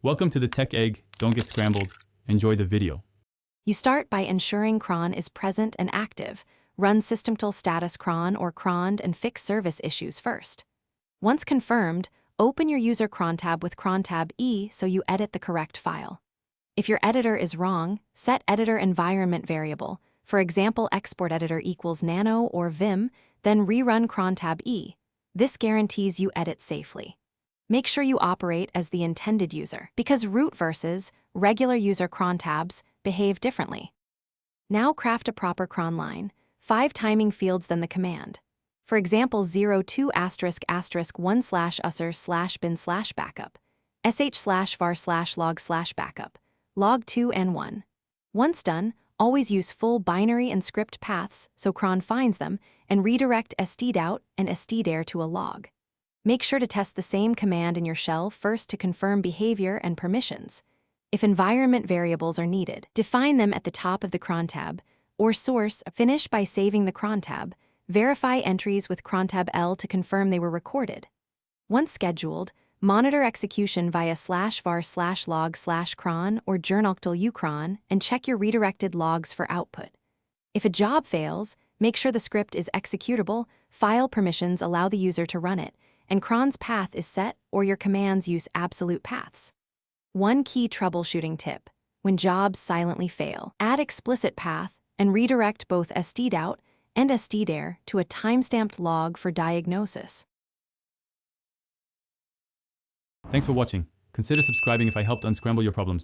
Welcome to the Tech Egg. Don't get scrambled. Enjoy the video. You start by ensuring Cron is present and active. Run systemtl status cron or croned and fix service issues first. Once confirmed, open your User Crontab with Crontab E so you edit the correct file. If your editor is wrong, set editor environment variable. For example, export editor equals nano or vim, then rerun Crontab E. This guarantees you edit safely. Make sure you operate as the intended user, because root versus regular user crontabs behave differently. Now craft a proper cron line, 5 timing fields then the command. For example, 02 ***1 /usr /bin /backup, sh/var/log /backup, log2 and 1. Once done, always use full binary and script paths so cron finds them and redirect stdout and stdir to a log. Make sure to test the same command in your shell first to confirm behavior and permissions. If environment variables are needed, define them at the top of the cron tab, or source, finish by saving the cron tab, verify entries with crontab L to confirm they were recorded. Once scheduled, monitor execution via /var/log/cron or journoctl ucron and check your redirected logs for output. If a job fails, make sure the script is executable, file permissions allow the user to run it, and cron's path is set or your commands use absolute paths. One key troubleshooting tip: when jobs silently fail, add explicit path and redirect both stdout and stdir to a timestamped log for diagnosis. Thanks for watching. Consider subscribing if I helped unscramble your problems.